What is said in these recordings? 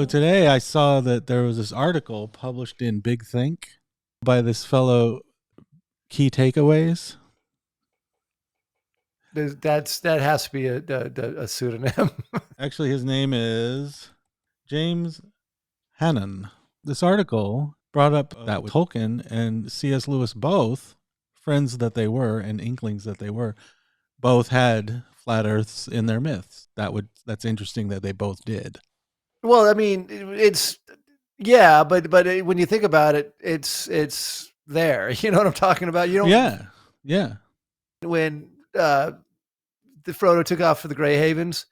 So today I saw that there was this article published in Big Think by this fellow, Key Takeaways. That has to be a pseudonym. Actually, his name is James Hannon. This article brought up that Tolkien and C.S. Lewis, both friends that they were and inklings that they were, both had flat earths in their myths. That's interesting that they both did. Well, I mean, but when you think about it, it's there. You know what I'm talking about? You don't. Yeah. When the Frodo took off for the Grey Havens,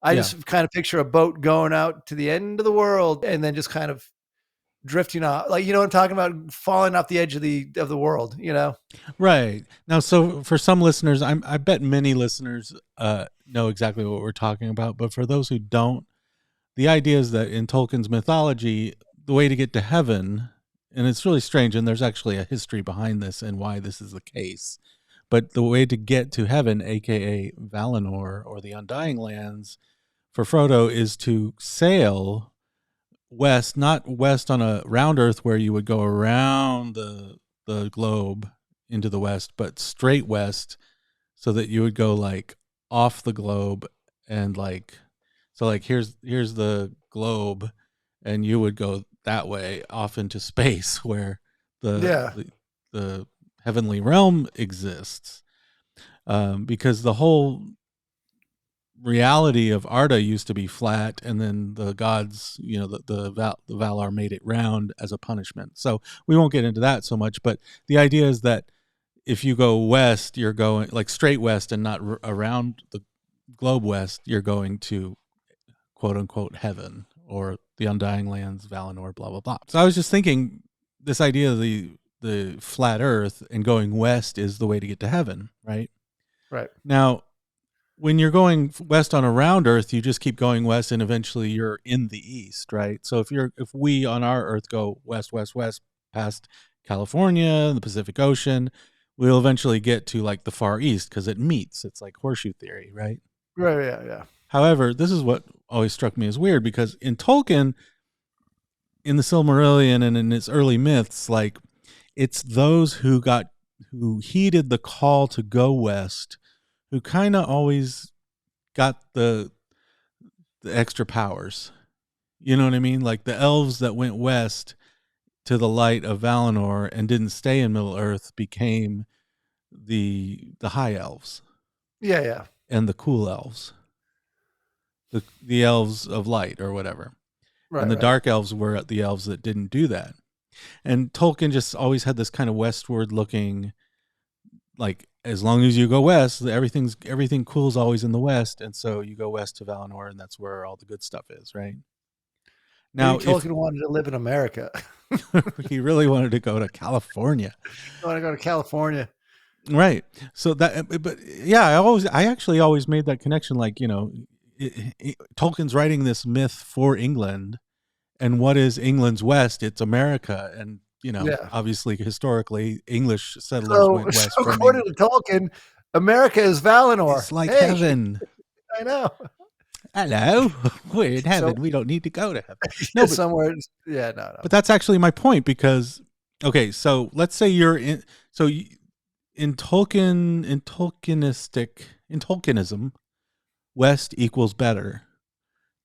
I just kind of picture a boat going out to the end of the world and then just kind of drifting off, like, you know what I'm talking about, falling off the edge of the world, you know? Right. Now, so for some listeners, I bet many listeners know exactly what we're talking about, but for those who don't, the idea is that in Tolkien's mythology, the way to get to heaven, and it's really strange, and there's actually a history behind this and why this is the case, but the way to get to heaven, aka Valinor or the Undying Lands, for Frodo is to sail west, not west on a round earth where you would go around the globe into the west, but straight west, so that you would go like off the globe and here's the globe, and you would go that way off into space where the heavenly realm exists, because the whole reality of Arda used to be flat, and then the gods, the Valar made it round as a punishment. So we won't get into that so much, but the idea is that if you go west, you're going like straight west and not around the globe west, you're going to quote unquote heaven or the Undying Lands, Valinor, blah blah blah. So I was just thinking, this idea of the flat earth and going west is the way to get to heaven, right? Right. Now, when you're going west on a round earth, you just keep going west and eventually you're in the east, right? So if we on our earth go west past California and the Pacific Ocean, we'll eventually get to like the far east because it meets. It's like horseshoe theory, right? Right, yeah. However, this is what always struck me as weird, because in Tolkien, in the Silmarillion and in its early myths, like, it's those who heeded the call to go west who kind of always got the extra powers. You know what I mean? Like the elves that went west to the light of Valinor and didn't stay in Middle Earth became the high elves. Yeah. And the cool elves. The elves of light or whatever. Right, and the dark elves were the elves that didn't do that. And Tolkien just always had this kind of westward looking, like, as long as you go west, everything cool's always in the west, and so you go west to Valinor, and that's where all the good stuff is, right? Now, Tolkien wanted to live in America. He really wanted to go to California. I want to go to California. Right. So but yeah, I actually always made that connection. Like, Tolkien's writing this myth for England, and what is England's west? It's America. And, obviously historically English settlers went west. So according to Tolkien, America is Valinor. It's like heaven. I know. Hello, we're in heaven. We don't need to go to heaven. No, but somewhere. Yeah, no. But that's actually my point, because, okay, so let's say you're in Tolkienism, west equals better.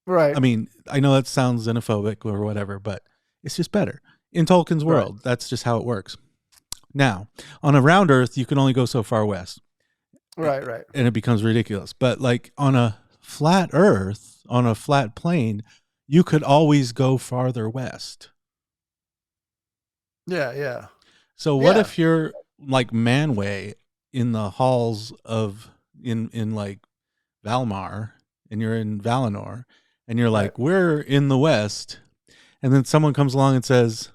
Right. I mean, I know that sounds xenophobic or whatever, but it's just better. In Tolkien's world, that's just how it works. Now, on a round earth, you can only go so far west. Right. And it becomes ridiculous. But like on a flat earth, on a flat plane, you could always go farther west. Yeah. So what if you're like Manwë in the halls of in like Valmar, and you're in Valinor, and you're like, we're in the west, and then someone comes along and says,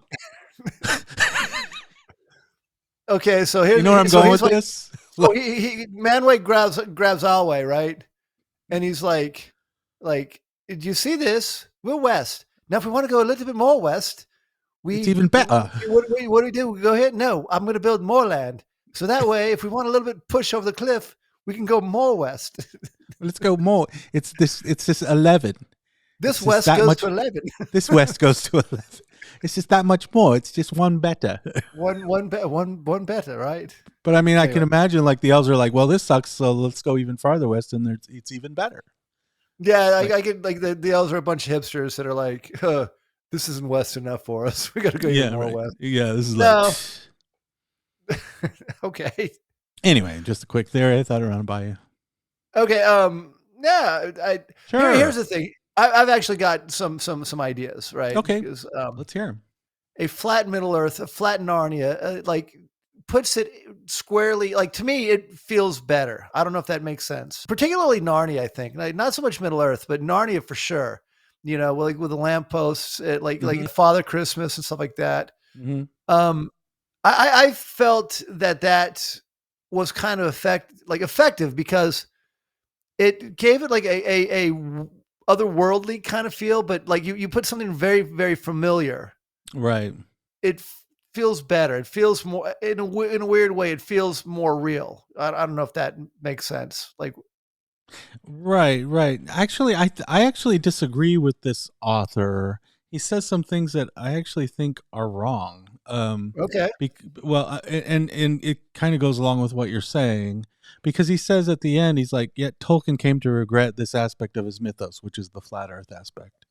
okay, so here, you know where I'm going with this? So he Manwë grabs Alwë, right? And he's like, did you see this? We're west. Now, if we want to go a little bit more west, it's even better. What do we do? We go ahead. No, I'm going to build more land. So that way, if we want a little bit push over the cliff, we can go more west. Let's go more. It's this 11. This West goes to 11. This West goes to 11. It's just that much more. It's just one better. one better, right? But I mean, anyway. I can imagine like the elves are like, well, this sucks, so let's go even farther west, and it's even better. Yeah, I get like the elves are a bunch of hipsters that are like, this isn't west enough for us. We got to go even more west. Yeah, this is like okay. Anyway, just a quick theory. I thought I'd run it by you. Okay. Sure. Here's the thing. I've actually got some ideas, right? Okay. Because, let's hear them. A flat Middle Earth, a flat Narnia, like puts it squarely. Like to me, it feels better. I don't know if that makes sense. Particularly Narnia, I think. Like, not so much Middle Earth, but Narnia for sure. You know, like with the lampposts, like Father Christmas and stuff like that. Mm-hmm. I felt that was kind of effective because it gave it like a otherworldly kind of feel, but like you put something very, very familiar. Right. It feels better. It feels more in a weird way. It feels more real. I don't know if that makes sense. Like, right. Actually, I actually disagree with this author. He says some things that I actually think are wrong. Okay. And it kind of goes along with what you're saying, because he says at the end, he's like, yet Tolkien came to regret this aspect of his mythos, which is the flat earth aspect.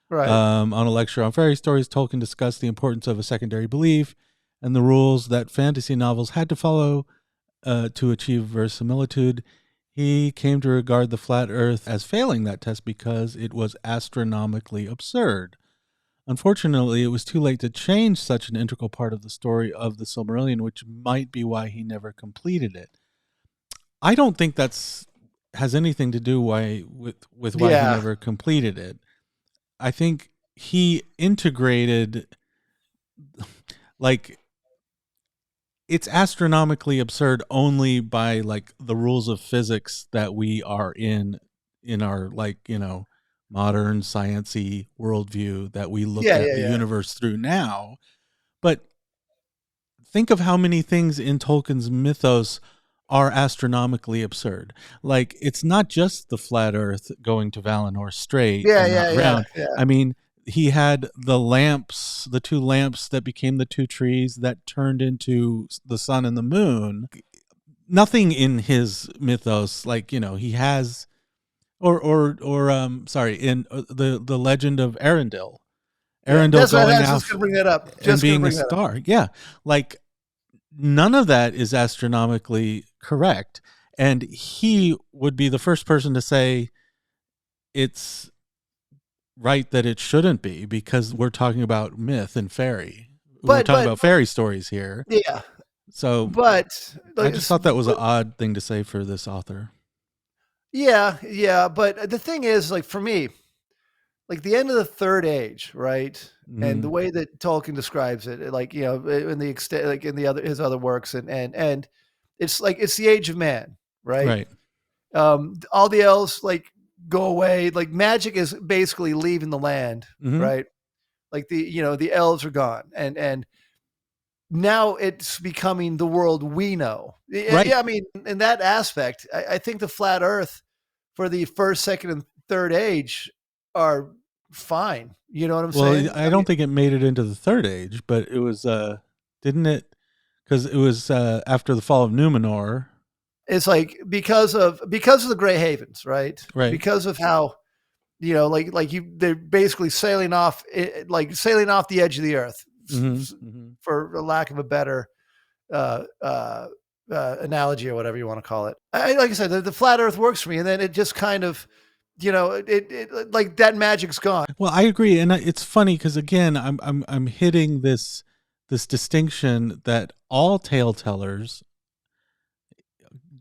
Right. On a lecture on fairy stories, Tolkien discussed the importance of a secondary belief and the rules that fantasy novels had to follow to achieve verisimilitude. He came to regard the flat earth as failing that test because it was astronomically absurd. Unfortunately, it was too late to change such an integral part of the story of the Silmarillion, which might be why he never completed it. I don't think that's has anything to do with why he never completed it. I think he integrated, like, it's astronomically absurd only by like the rules of physics that we are in our, like, you know, modern science-y worldview that we look at the universe through now. But think of how many things in Tolkien's mythos are astronomically absurd. Like, it's not just the flat earth going to Valinor straight and not round. Yeah. I mean, he had the two lamps that became the two trees that turned into the sun and the moon. Nothing in his mythos, like, you know, he has in the legend of Arendelle. Arendelle going out just gonna bring that up. And being a star. Yeah. Like, none of that is astronomically correct. And he would be the first person to say it's right that it shouldn't be, because we're talking about myth and fairy. We're talking about fairy stories here. Yeah. So, but I just thought that was an odd thing to say for this author. Yeah. But the thing is, like, for me, like the end of the Third Age, right? Mm-hmm. And the way that Tolkien describes it, like, you know, in the extent, like in his other works, and it's like, it's the age of man, right? All the elves like go away. Like, magic is basically leaving the land, right? Like the elves are gone, and now it's becoming the world we know. Right. Yeah, I mean, in that aspect, I think the flat Earth for the first, second, and third age are fine. You know what I'm saying? Well, I don't think it made it into the Third Age, but it was, didn't it? Because it was after the fall of Numenor. It's like because of the Grey Havens, right? Right. Because of how, you know, they're basically sailing off the edge of the earth, for lack of a better analogy or whatever you want to call it. Like I said, the flat Earth works for me, and then it just kind of, you know, it like that magic's gone. Well, I agree, and it's funny because again, I'm hitting this distinction that all tale tellers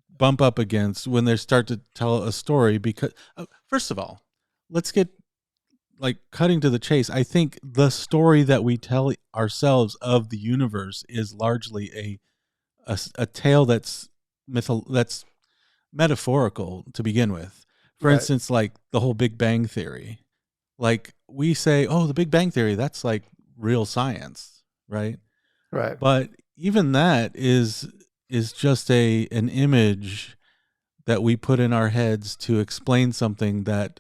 bump up against when they start to tell a story. Because first of all, let's get like cutting to the chase. I think the story that we tell ourselves of the universe is largely a tale that's metaphorical to begin with. For instance, like the whole Big Bang Theory. Like, we say, oh, the Big Bang Theory, that's like real science, right? Right. But even that is just an image that we put in our heads to explain something that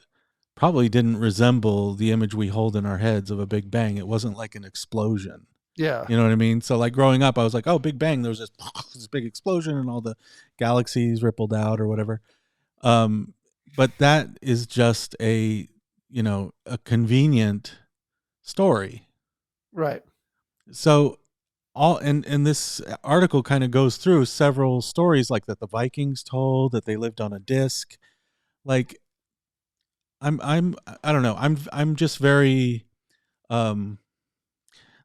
probably didn't resemble the image we hold in our heads of a Big Bang. It wasn't like an explosion. Yeah. You know what I mean? So like growing up, I was like, oh, Big Bang, there was this big explosion and all the galaxies rippled out or whatever. But that is just a convenient story. Right. So and this article kind of goes through several stories like that the Vikings told, that they lived on a disc. Like I don't know. I'm just very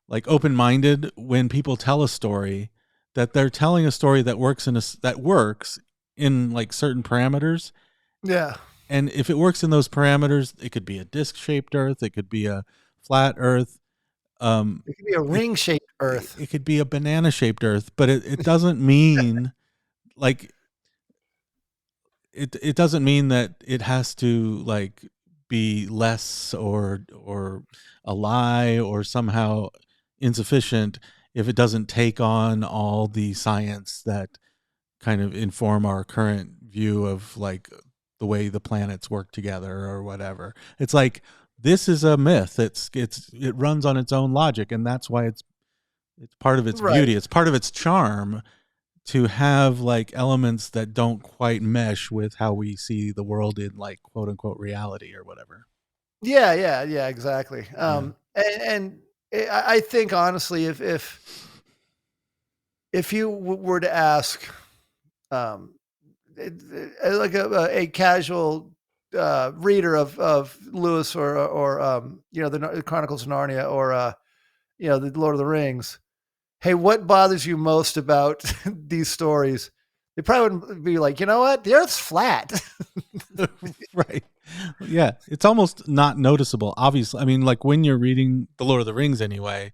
like open-minded when people tell a story, that they're telling a story that works in like certain parameters. Yeah. And if it works in those parameters, it could be a disc-shaped Earth, it could be a flat Earth, It could be a ring-shaped Earth. it could be a banana-shaped Earth, but it doesn't mean like it doesn't mean that it has to like be less or a lie or somehow insufficient if it doesn't take on all the science that kind of inform our current view of like the way the planets work together or whatever. It's like, this is a myth. It runs on its own logic, and that's why it's part of its beauty. It's part of its charm to have like elements that don't quite mesh with how we see the world in like quote unquote reality or whatever. Yeah, exactly. And I think honestly, if you were to ask, like a casual reader of Lewis or the Chronicles of Narnia or the Lord of the Rings, hey, what bothers you most about these stories? They probably wouldn't be like, you know what, the Earth's flat. Right. Yeah, it's almost not noticeable. Obviously, I mean, like when you're reading The Lord of the Rings anyway,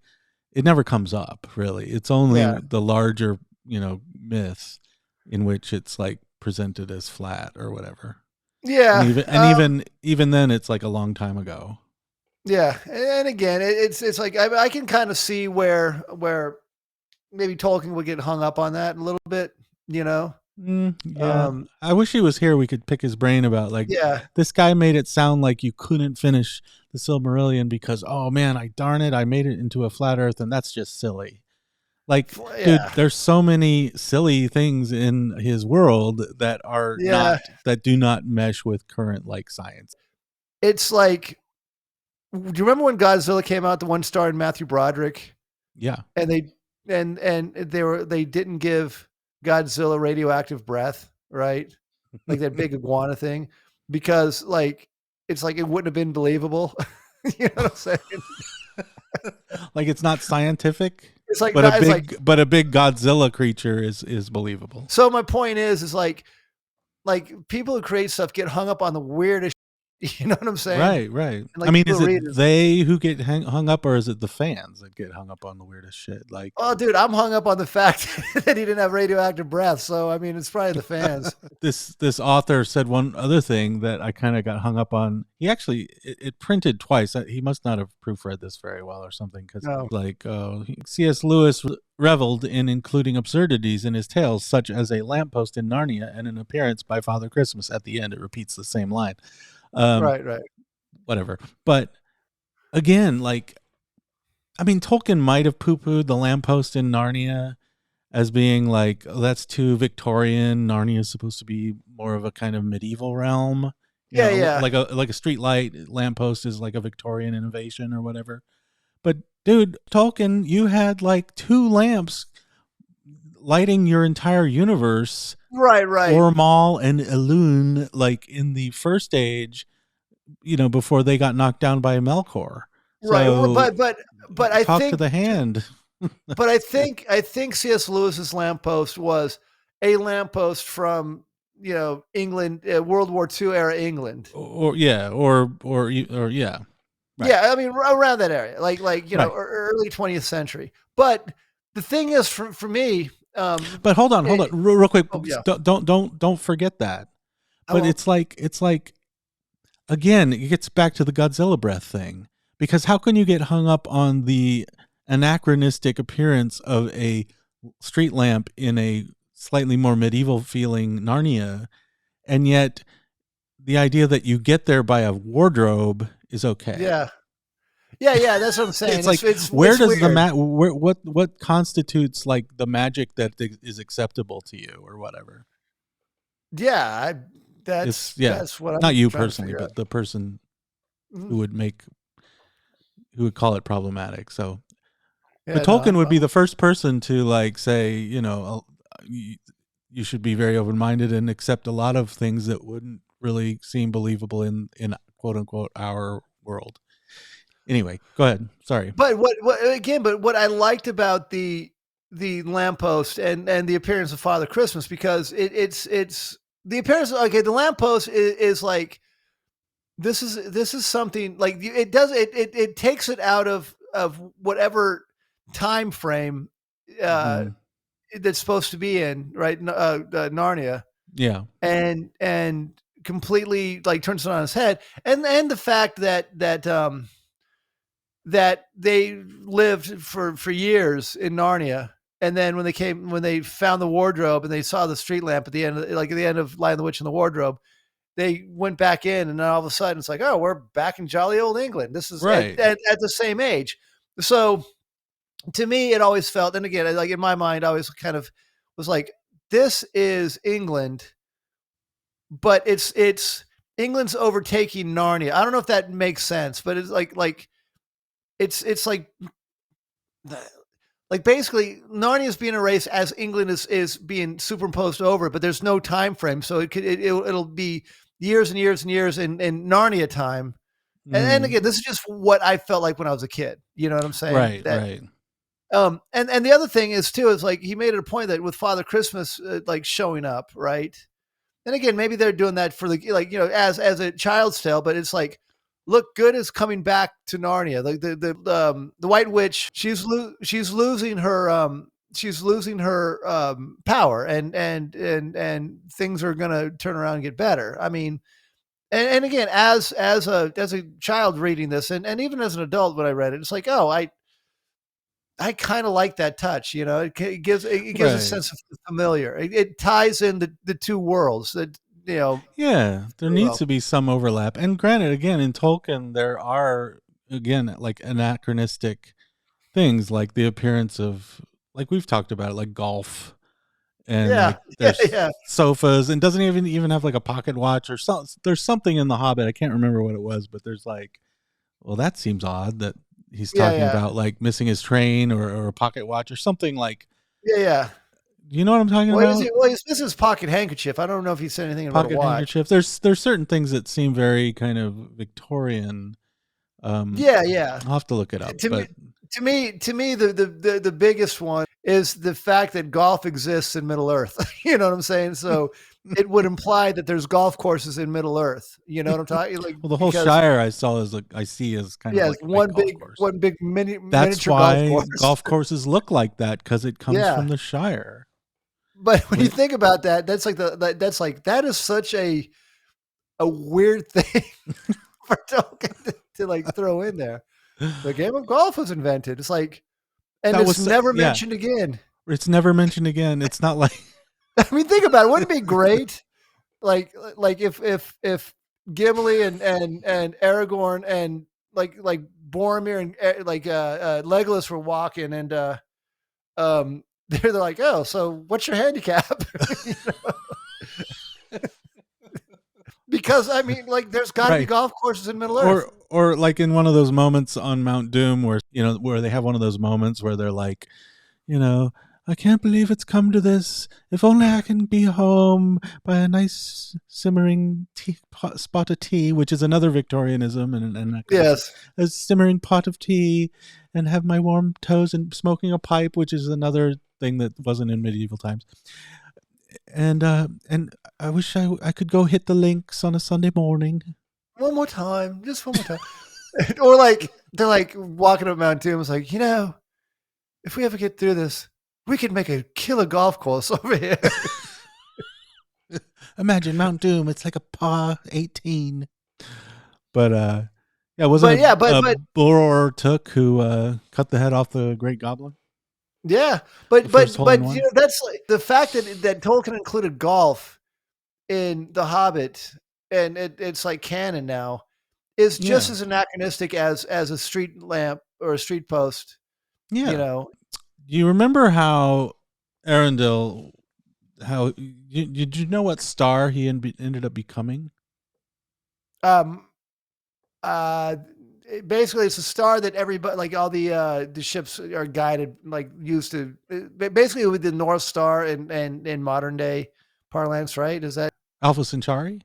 it never comes up really. It's only the larger, myths in which it's like presented as flat or whatever. Yeah. And even then it's like a long time ago. Yeah. And again, it's like I can kind of see where maybe Tolkien would get hung up on that a little bit, Yeah. I wish he was here. We could pick his brain about like, this guy made it sound like you couldn't finish the Silmarillion because, oh man, I made it into a flat Earth, and that's just silly. Like, dude, there's so many silly things in his world that are that do not mesh with current like science. It's like, do you remember when Godzilla came out, the one starring Matthew Broderick? Yeah. And they didn't give Godzilla radioactive breath, right? Like that big iguana thing, because like it's like it wouldn't have been believable. You know what I'm saying? Like it's not scientific. It's like, but a big Godzilla creature is believable. So my point is like people who create stuff get hung up on the weirdest. You know what I'm saying? Right. Like, I mean, is it they who get hung up, or is it the fans that get hung up on the weirdest shit? Like, oh, dude, I'm hung up on the fact that he didn't have radioactive breath. So, I mean, it's probably the fans. This author said one other thing that I kind of got hung up on. He actually, it printed twice. He must not have proofread this very well or something. Because C.S. Lewis reveled in including absurdities in his tales, such as a lamppost in Narnia and an appearance by Father Christmas. At the end, it repeats the same line. Right. Whatever. But again, like, I mean, Tolkien might have poo-pooed the lamppost in Narnia as being like, oh, that's too Victorian. Narnia is supposed to be more of a kind of medieval realm. You know, like a street light lamppost is like a Victorian innovation or whatever. But dude, Tolkien, you had like 2 lamps lighting your entire universe. Right. Ormal and Elune, like in the first age, before they got knocked down by Melkor. Right. So, but I think to the hand. But I think C.S. Lewis's lamppost was a lamppost from England, World War II era England. Or yeah. Right. Yeah, I mean around that area, like early 20th century. But the thing is, for me. But hold on, real quick. Don't forget that. But it's like, again, it gets back to the Godzilla breath thing, because how can you get hung up on the anachronistic appearance of a street lamp in a slightly more medieval feeling Narnia, and yet the idea that you get there by a wardrobe is okay. Yeah. Yeah, that's what I'm saying. It's like, It's where does weird. what constitutes like the magic that is acceptable to you or whatever? Yeah, It's that's what not I'm you trying to personally, figure out. but the person Mhm. who would call it problematic. So, but Yeah, no, Tolkien would be the first person to like say, you should be very open minded and accept a lot of things that wouldn't really seem believable in quote unquote our world. Anyway, go ahead. Sorry. but what I liked about the lamppost and the appearance of Father Christmas, because it's the appearance. Okay, the lamppost is like, this is something like it takes it out of whatever time frame uh, Mhm. that's supposed to be in, right, Narnia, Yeah. and completely like turns it on its head, and the fact that they lived for years in Narnia. And then when they found the wardrobe and they saw the street lamp at the end, like at the end of Lion the Witch and the Wardrobe, they went back in, and then all of a sudden it's like, oh, we're back in jolly old England. This is Right. at the same age. So to me, it always felt, and again, like in my mind, I always kind of was like, this is England, but it's England's overtaking Narnia. I don't know if that makes sense, but it's like it's like basically Narnia is being erased as England is being superimposed over it, but there's no time frame, so it'll be years and years and years in Narnia time. And Mm. again, this is just what I felt like when I was a kid. You know what I'm saying? Right. That Right. and the other thing is too is like he made it a point that with Father Christmas like showing up, right? And again, maybe they're doing that for the like as a child's tale, but it's like, look, good is coming back to Narnia. The White Witch, she's losing her power, and things are gonna turn around and get better. I mean, and again, as a child reading this, and even as an adult when I read it, it's like, oh, I kind of like that touch. It gives a Right. sense of familiar. It ties in the two worlds that Yeah, there very needs well. to be some overlap. And granted, again, in Tolkien, there are again like anachronistic things, like the appearance of, like we've talked about, like golf, and Yeah, like yeah, there's yeah, sofas, and doesn't even have like a pocket watch or so. There's something in The Hobbit. I can't remember what it was, but there's like, well, that seems odd that he's yeah, talking yeah, about like missing his train or a pocket watch or something like. yeah, yeah. You know what I'm talking Well, about? this is his pocket handkerchief. I don't know if he said anything about a Pocket watch. handkerchief. There's certain things that seem very kind of Victorian. Yeah, yeah. I'll have to look it up, To me, but the biggest one is the fact that golf exists in Middle Earth. You know what I'm saying? So it would imply that there's golf courses in Middle Earth. You know what I'm talking? Like well, the whole because Shire I see as kind of yeah, like it's a big golf course. one big That's miniature golf why course. golf courses look like that, because it comes Yeah. from the Shire. But when you Wait, think about that, that is such a weird thing for Tolkien to like throw in there. The game of golf was invented. It's like, and that it's was never yeah. mentioned again. It's never mentioned again. It's not like I mean, think about it. Wouldn't it be great? Like if Gimli and Aragorn and like Boromir and Legolas were walking, and they're like, oh, so what's your handicap? You know? Because I mean, like, there's got to be right. golf courses in Middle Earth. Or like in one of those moments on Mount Doom where where they have one of those moments where they're like, you know, I can't believe it's come to this. If only I can be home by a nice simmering spot of tea, which is another Victorianism and Yes. a simmering pot of tea, and have my warm toes and smoking a pipe, which is another thing that wasn't in medieval times. And I wish I could go hit the links on a Sunday morning. One more time, just one more time. Or like they're like walking up Mount Doom. It's like, if we ever get through this, we could make a killer golf course over here. Imagine Mount Doom. It's like a par 18. But yeah, wasn't But it yeah, but Boror Took who cut the head off the Great Goblin? yeah, The but first but hole in but one. that's like the fact that Tolkien included golf in The Hobbit and it's like canon now, is just as anachronistic as a street lamp or a street post. Yeah. You know. Do you remember how Arendelle? Did you know what star he ended up becoming? Basically, it's a star that everybody, like all the ships are guided, like used to. Basically, with the North Star in modern day parlance, right? Is that Alpha Centauri?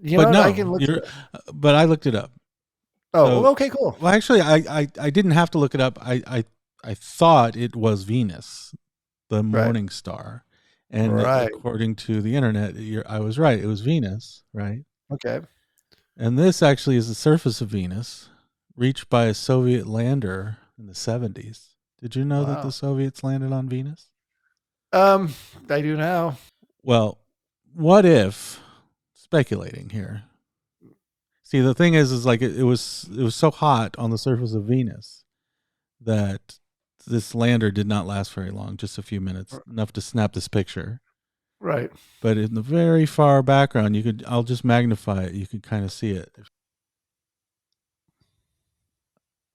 You But know, I no, can look. but I looked it up. Oh, So, okay, cool. well, actually, I didn't have to look it up. I thought it was Venus, the morning star, and according to the internet, I was right. It was Venus, right? Okay. And this actually is the surface of Venus, reached by a Soviet lander in the 70s. Did you know that the Soviets landed on Venus? I do now. Well, what if, speculating here. See, the thing is like it was so hot on the surface of Venus that this lander did not last very long, just a few minutes, enough to snap this picture. Right. But in the very far background, I'll just magnify it. You can kind of see it.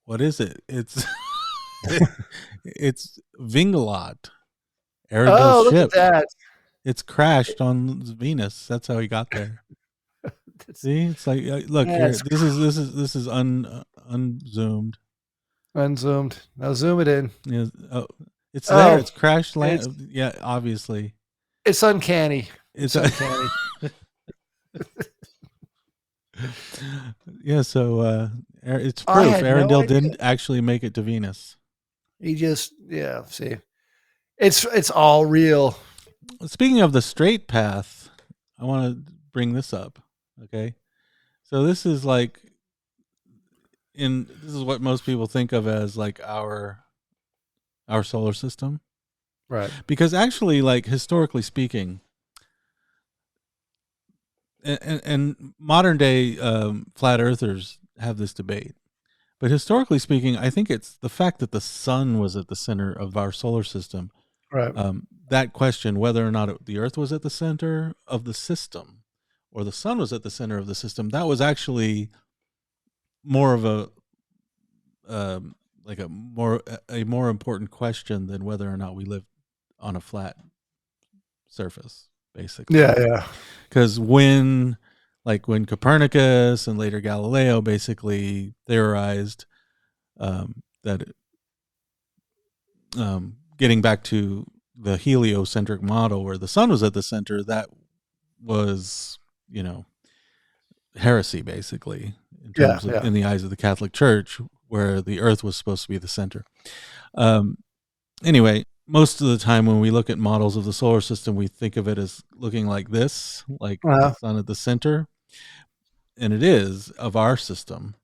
What is it? It's it's Vingalot, Arendelle's ship. Look at that. It's crashed on Venus. That's how he got there. See, it's like look here. This is unzoomed. Unzoomed. Now zoom it in. Yeah, it's there. It's crashed land. Yeah, obviously. It's uncanny. It's uncanny. Yeah, so it's proof Arendelle didn't actually make it to Venus. He just see. It's all real. Speaking of the straight path, I want to bring this up. Okay. So this is like this is what most people think of as like our solar system. Right. Because actually, like historically speaking, and modern day flat earthers have this debate. But historically speaking, I think it's the fact that the sun was at the center of our solar system. Right. That question, whether or not the Earth was at the center of the system or the sun was at the center of the system, that was actually more of a more important question than whether or not we live on a flat surface, basically. Yeah. Because when Copernicus and later Galileo basically theorized that getting back to the heliocentric model where the sun was at the center, that was, heresy basically in terms of in the eyes of the Catholic Church, where the Earth was supposed to be the center. Anyway, most of the time when we look at models of the solar system, we think of it as looking like this, like the sun at the center. And it is of our system.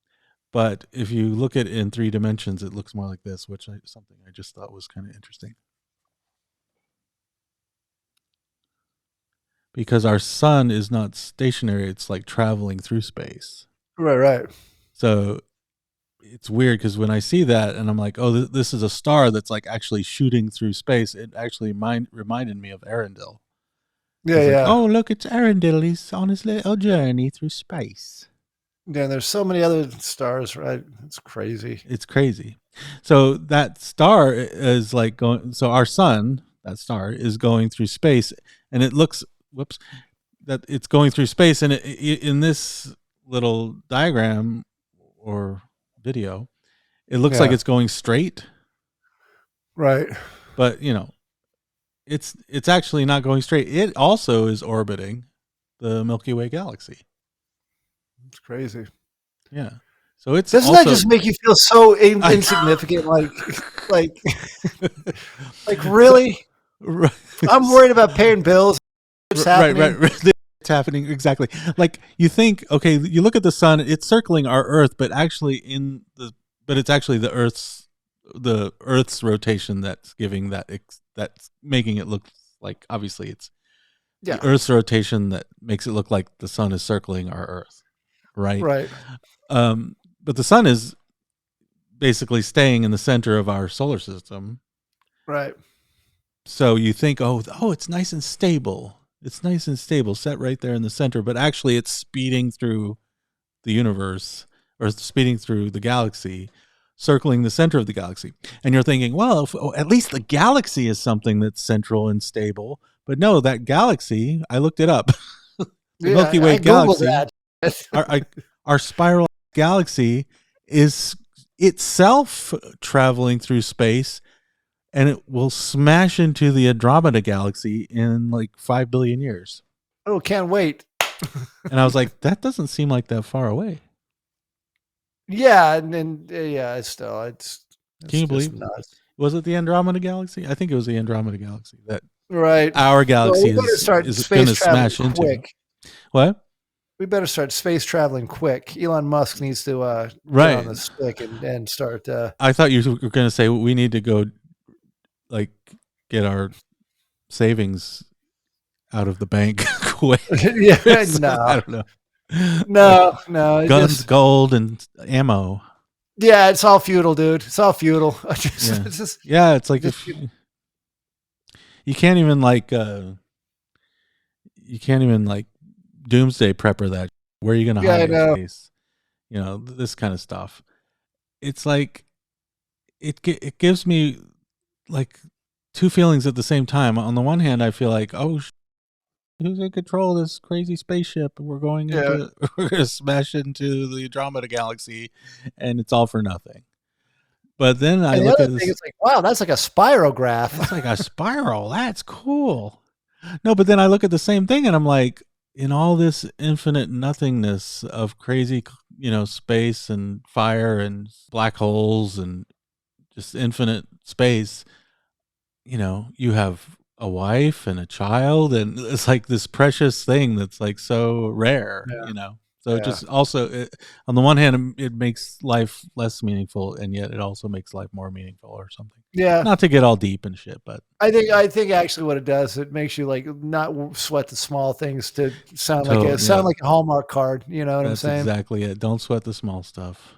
But if you look at it in 3 dimensions, it looks more like this, which something I just thought was kind of interesting. Because our sun is not stationary, it's like traveling through space. Right. So it's weird because when I see that and I'm like, oh, this is a star that's like actually shooting through space, it actually reminded me of Arendelle. Yeah. Like, oh, look, it's Arendelle. He's on his little journey through space. Yeah, there's so many other stars, right? It's crazy. It's crazy. So that star is like going. So our sun, that star, is going through space, and it looks. That it's going through space, and in this little diagram or video, it looks like it's going straight. Right. But it's actually not going straight. It also is orbiting the Milky Way galaxy. It's crazy. Yeah. So it's doesn't that just make you feel so insignificant? like really? Right. I'm worried about paying bills. It's happening. Right. It's happening exactly. Like you think, okay, you look at the sun; it's circling our Earth, but actually it's actually the Earth's rotation that's giving that's making it look like, obviously it's the Earth's rotation that makes it look like the sun is circling our Earth, right? But the sun is basically staying in the center of our solar system, right? So you think, oh, it's nice and stable. It's nice and stable, set right there in the center, but actually it's speeding through the universe or speeding through the galaxy, circling the center of the galaxy. And you're thinking, well, at least the galaxy is something that's central and stable. But no, that galaxy, I looked it up. The Milky Way galaxy, our spiral galaxy is itself traveling through space, and it will smash into the Andromeda galaxy in like 5 billion years. Oh, can't wait. And I was like, that doesn't seem like that far away. Yeah, and yeah, it's Can you believe? Nuts. Was it the Andromeda galaxy? I think it was the Andromeda galaxy that right. our galaxy is going to smash quick. into. What? We better start space traveling quick. Elon Musk needs to right get on the stick and start. I thought you were going to say we need to go, like, get our savings out of the bank quick. Yeah, no, I don't know. No. Guns, gold, and ammo. Yeah, it's all feudal, dude. It's all feudal. It's like if you can't even like doomsday prepper that. Where are you going to hide in space? You know, this kind of stuff. It's like it gives me like two feelings at the same time. On the one hand, I feel like, oh, who's in control of this crazy spaceship? We're going to smash into the Andromeda galaxy, and it's all for nothing. But then I look at this. It's like, wow, that's like a spirograph. That's like a spiral. That's cool. No, but then I look at the same thing, and I'm like, in all this infinite nothingness of crazy, space and fire and black holes and just infinite space, you have a wife and a child, and it's like this precious thing that's like so rare, So it just also, on the one hand, it makes life less meaningful, and yet it also makes life more meaningful or something. Yeah. Not to get all deep and shit, but I think actually what it does, it makes you like not sweat the small things to sound like a Hallmark card. You know what I'm saying? Exactly it. Don't sweat the small stuff.